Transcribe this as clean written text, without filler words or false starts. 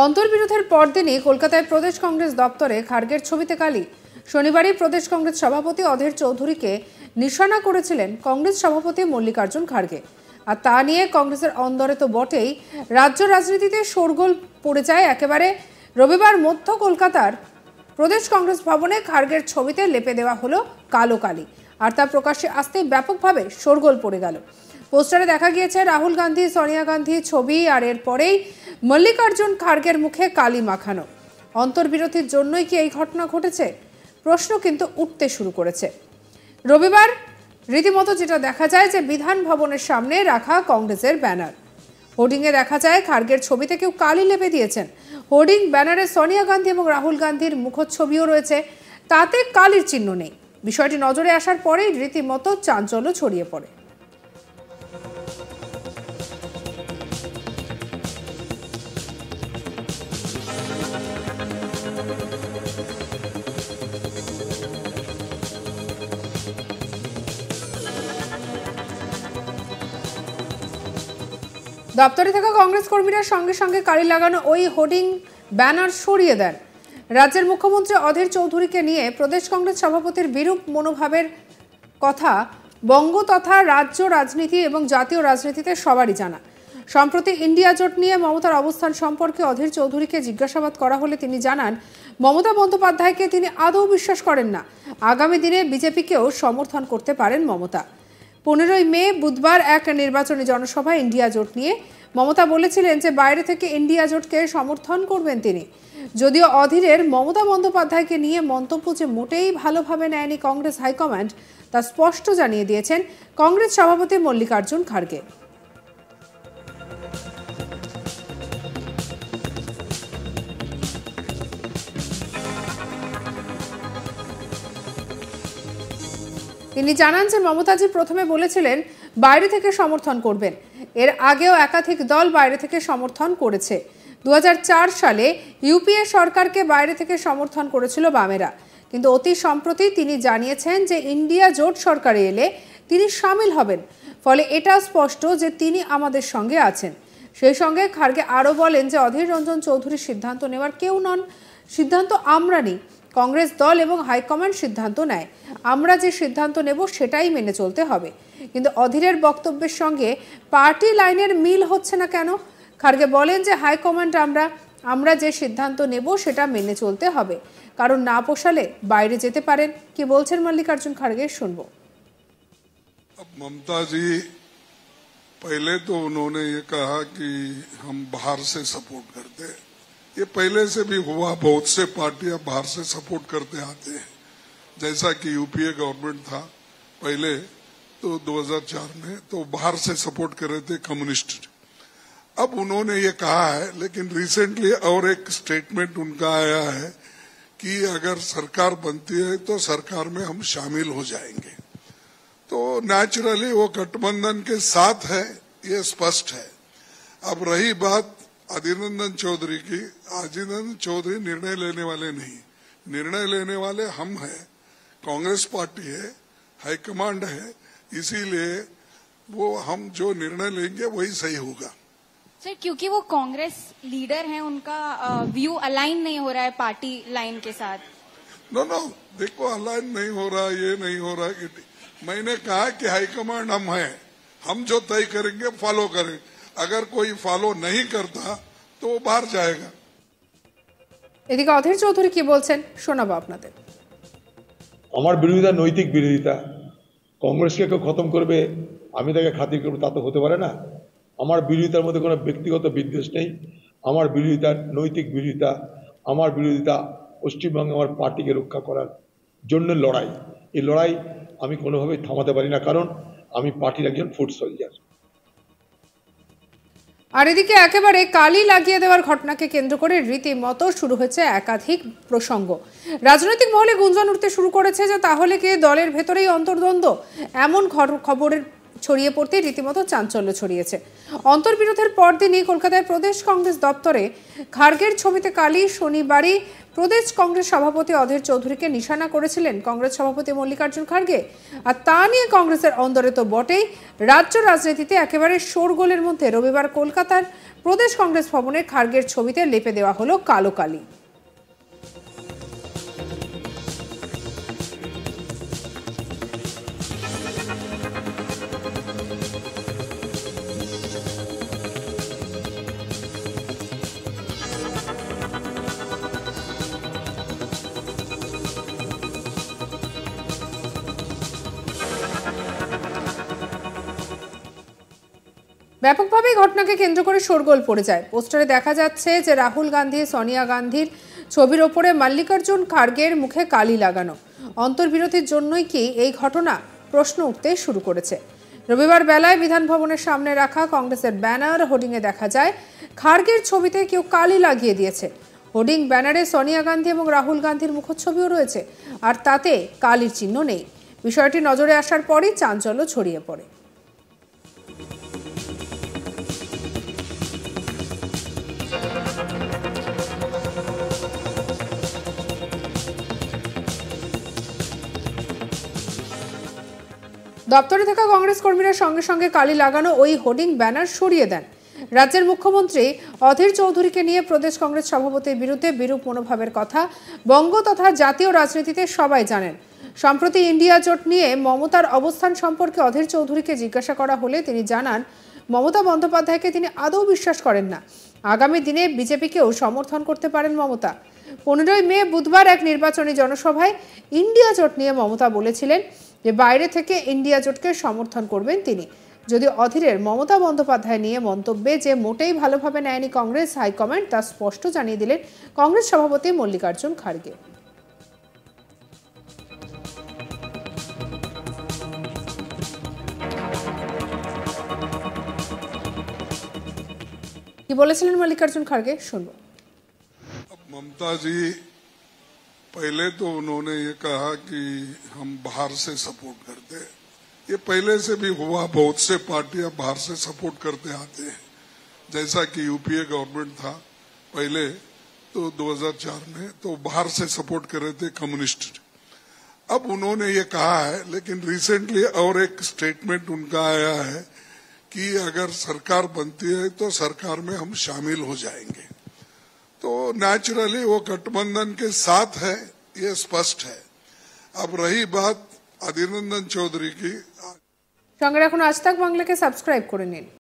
অন্তর্বিরোধের পরদিনই কলকাতায় প্রদেশ কংগ্রেস দপ্তরে খার্গের ছবিতে কালি। শনিবারই প্রদেশ কংগ্রেস সভাপতি অধীর চৌধুরীকে নিশানা করেছিলেন কংগ্রেস সভাপতি মল্লিকার্জুন খার্গে। আর তা নিয়ে কংগ্রেসের অন্দরে তো বটেই, রাজ্য রাজনীতিতে শোরগোল পড়ে যায় একেবারে। রবিবার মধ্য কলকাতার প্রদেশ কংগ্রেস ভবনে খার্গের ছবিতে লেপে দেওয়া হলো কালো কালি, আর তা প্রকাশ্যে আসতেই ব্যাপকভাবে শোরগোল পড়ে গেল। পোস্টারে দেখা গিয়েছে রাহুল গান্ধী, সোনিয়া গান্ধী ছবি, আর এরপরেই মল্লিকার্জুন খার্গের মুখে কালি মাখানো। অন্তর্বিরোধীর জন্যই কি এই ঘটনা ঘটেছে? প্রশ্ন কিন্তু উঠতে শুরু করেছে। রবিবার রীতিমতো যেটা দেখা যায় যে বিধান ভবনের সামনে রাখা কংগ্রেসের ব্যানার, হোর্ডিংয়ে দেখা যায় খার্গের ছবিতে কেউ কালি লেপে দিয়েছেন। হোর্ডিং ব্যানারে সোনিয়া গান্ধী এবং রাহুল গান্ধীর মুখচ্ছবিও রয়েছে, তাতে কালির চিহ্ন নেই। বিষয়টি নজরে আসার পরেই রীতিমতো চাঞ্চল্য ছড়িয়ে পড়ে। দপ্তরে থাকা কংগ্রেস কর্মীরা সঙ্গে সঙ্গে কালি লাগানো ওই হোর্ডিং ব্যানার সরিয়ে দেন। রাজ্যের মুখ্যমন্ত্রী অধীর চৌধুরীকে নিয়ে প্রদেশ কংগ্রেস সভাপতির বিরূপ মনোভাবের কথা বঙ্গ তথা রাজ্য রাজনীতি এবং জাতীয় রাজনীতিতে সবারই জানা। সম্প্রতি ইন্ডিয়া জোট নিয়ে মমতার অবস্থান সম্পর্কে অধীর চৌধুরীকে জিজ্ঞাসাবাদ করা হলে তিনি জানান, মমতা বন্দ্যোপাধ্যায়কে তিনি আদৌ বিশ্বাস করেন না। আগামী দিনে বিজেপিকেও সমর্থন করতে পারেন মমতা। 15ই মে বুধবার এক নির্বাচনী জনসভায় ইন্ডিয়া জোট নিয়ে মমতা বলেছিলেন যে বাইরে থেকে ইন্ডিয়া জোটকে সমর্থন করবেন তিনি। যদিও অধীরের মমতা বন্দ্যোপাধ্যায়কে নিয়ে মন্তব্য যে মোটেই ভালোভাবে নেয়নি কংগ্রেস হাইকমান্ড, তা স্পষ্ট জানিয়ে দিয়েছেন কংগ্রেস সভাপতি মল্লিকার্জুন খার্গে। তিনি জানান যে মমতাজি প্রথমে বলেছিলেন বাইরে থেকে সমর্থন করবেন। এর আগেও একাধিক দল বাইরে থেকে সমর্থন করেছে। 2004 সালে ইউপিএ সরকারকে বাইরে থেকে সমর্থন করেছিল বামেরা, কিন্তু অতি সম্প্রতি তিনি জানিয়েছেন যে ইন্ডিয়া জোট সরকারে এলে তিনি সামিল হবেন। ফলে এটা স্পষ্ট যে তিনি আমাদের সঙ্গে আছেন। সেই সঙ্গে খার্গে আরও বলেন যে অধীর রঞ্জন চৌধুরীর সিদ্ধান্ত নেওয়ার কেউ নন, সিদ্ধান্ত আমরা নিই। কংগ্রেস দল এবং হাইকমান্ড সিদ্ধান্ত নেয়, আমরা যে সিদ্ধান্ত নেব সেটাই মেনে চলতে হবে। কিন্তু অধীরের বক্তব্যের সঙ্গে পার্টি লাইনের মিল হচ্ছে না কেন? খার্গে বলেন যে হাইকমান্ড আমরা যে সিদ্ধান্ত নেব সেটা মেনে চলতে হবে, কারণ না পোষালে বাইরে যেতে পারেন। কি বলছেন মল্লিকার্জুন খার্গে শুনবো। ममता जी पहले तो उन्होंने ये कहा कि हम बाहर से सपोर्ट करते हैं। ये पहले से भी हुआ, बहुत से पार्टियां बाहर से सपोर्ट करते आते हैं। जैसा कि यूपीए गवर्नमेंट था पहले तो 2004 में, तो बाहर से सपोर्ट कर रहे थे कम्युनिस्ट। अब उन्होंने ये कहा है, लेकिन रिसेंटली और एक स्टेटमेंट उनका आया है कि अगर सरकार बनती है तो सरकार में हम शामिल हो जाएंगे। तो नेचुरली वो गठबंधन के साथ है, ये स्पष्ट है। अब रही बात अधीर रंजन चौधरी की, अधीर रंजन चौधरी निर्णय लेने वाले नहीं, निर्णय लेने वाले हम हैं, कांग्रेस पार्टी है, हाईकमांड है, इसीलिए वो हम जो निर्णय लेंगे वही सही होगा। सर, क्योंकि वो कांग्रेस लीडर हैं, उनका व्यू अलाइन नहीं हो रहा है पार्टी लाइन के साथ। नो देखो, अलाइन नहीं हो रहा, ये नहीं हो रहा। मैंने कहा कि हाईकमांड हम हैं, हम जो तय करेंगे फॉलो करेंगे। अगर कोई फॉलो नहीं करता तो वो बाहर जाएगा। এদিকে অধীর চৌধুরী কি বলছেন শোনাবো আপনাদের। আমার বিরোধিতা নৈতিক বিরোধিতা। কংগ্রেসকে কেউ খতম করবে, আমি তাকে খাতির করবো, তা তো হতে পারে না। আমার বিরোধিতার মধ্যে কোনো ব্যক্তিগত বিদ্বেষ নেই। আমার বিরোধিতা নৈতিক বিরোধিতা। আমার বিরোধিতা পশ্চিমবঙ্গে আমার পার্টিকে রক্ষা করার জন্য লড়াই। এই লড়াই আমি কোনোভাবেই থামাতে পারি না, কারণ আমি পার্টির একজন ফুট সোলজার। আর এদিকে একেবারে কালি লাগিয়ে দেওয়ার ঘটনাকে কেন্দ্র করে রীতিমতো শুরু হয়েছে একাধিক প্রসঙ্গ। রাজনৈতিক মহলে গুঞ্জন উঠতে শুরু করেছে যে তাহলে কি দলের ভেতরেই অন্তর্দ্বন্দ্ব? এমন খবরের ছড়িয়ে পড়তে রীতিমতো চাঞ্চল্য ছড়িয়েছে। অন্তর্বিরোধের পরদিনই কলকাতায় প্রদেশ কংগ্রেস দপ্তরে খার্গের ছবিতে কালি। শনিবারই প্রদেশ কংগ্রেস সভাপতি অধীর চৌধুরীকে নিশানা করেছিলেন কংগ্রেস সভাপতি মল্লিকার্জুন খার্গে। আর তা নিয়ে কংগ্রেসের অন্দরে তো বটেই, রাজ্য রাজনীতিতে একেবারে শোরগোলের মধ্যে রবিবার কলকাতার প্রদেশ কংগ্রেস ভবনের খার্গের ছবিতে লেপে দেওয়া হলো কালো কালি। ব্যাপকভাবে ঘটনাকে কেন্দ্র করে শোরগোল পড়ে যায়। পোস্টারে দেখা যাচ্ছে যে রাহুল গান্ধী, সোনিয়া গান্ধীর ছবির ওপরে মল্লিকার্জুন খার্গের মুখে কালি লাগানো। অন্তর্বিরতির জন্যই কি এই ঘটনা, প্রশ্ন উঠতে শুরু করেছে। রবিবার বেলায় বিধান ভবনের সামনে রাখা কংগ্রেসের ব্যানার হোর্ডিংয়ে দেখা যায় খার্গের ছবিতে কেউ কালি লাগিয়ে দিয়েছে। হোর্ডিং ব্যানারে সোনিয়া গান্ধী এবং রাহুল গান্ধীর মুখচ্ছবিও রয়েছে, আর তাতে কালির চিহ্ন নেই। বিষয়টি নজরে আসার পরই চাঞ্চল্য ছড়িয়ে পড়ে। দপ্তরে থাকা কংগ্রেস কর্মীরা সঙ্গে সঙ্গে কালি লাগানো ওই হোর্ডিং ব্যানার সরিয়ে দেন। রাজ্যের মুখ্যমন্ত্রী অধীর চৌধুরীকে নিয়ে প্রদেশ কংগ্রেস সভাপতির বিরুদ্ধে বিরূপ মনোভাবের কথা বঙ্গ তথা জাতীয় রাজনীতিতে সবাই জানেন। সম্প্রতি ইন্ডিয়া জোট নিয়ে মমতার অবস্থান সম্পর্কে অধীর চৌধুরীকে জিজ্ঞাসা করা হলে তিনি জানান, মমতা বন্দ্যোপাধ্যায়কে তিনি আদৌ বিশ্বাস করেন না। আগামী দিনে বিজেপিকেও সমর্থন করতে পারেন মমতা। 15ই মে বুধবার এক নির্বাচনী জনসভায় ইন্ডিয়া জোট নিয়ে মমতা বলেছিলেন যে বাইরে থেকে ইন্ডিয়া জোটকে সমর্থন করবেন তিনি। যদি অধীরের মমতা বন্দ্যোপাধ্যায় নিয়ে মন্তব্যে যে মোটেই ভালোভাবে নেয়নি কংগ্রেস হাইকমান্ড, তা স্পষ্ট জানিয়ে দিলেন কংগ্রেস সভাপতি মল্লিকার্জুন খার্গে। কি বলেছিলেন মল্লিকার্জুন খার্গে, শুনবো। ममता जी, पहले तो उन्होंने ये कहा कि हम बाहर से सपोर्ट करते हैं। ये पहले से भी हुआ, बहुत से पार्टियां बाहर से सपोर्ट करते आते हैं। जैसा कि यूपीए गवर्नमेंट था पहले, तो 2004 में तो बाहर से सपोर्ट कर रहे थे कम्युनिस्ट। अब उन्होंने ये कहा है, लेकिन रिसेंटली और एक स्टेटमेंट उनका आया है कि अगर सरकार बनती है तो सरकार में हम शामिल हो जाएंगे। तो नेचुरली वो गठबंधन के साथ है, ये स्पष्ट है। अब रही बात अधीर रंजन चौधरी की, সঙ্গে রাখুন আজ তাক বাংলাকে সাবস্ক্রাইব করে নিন।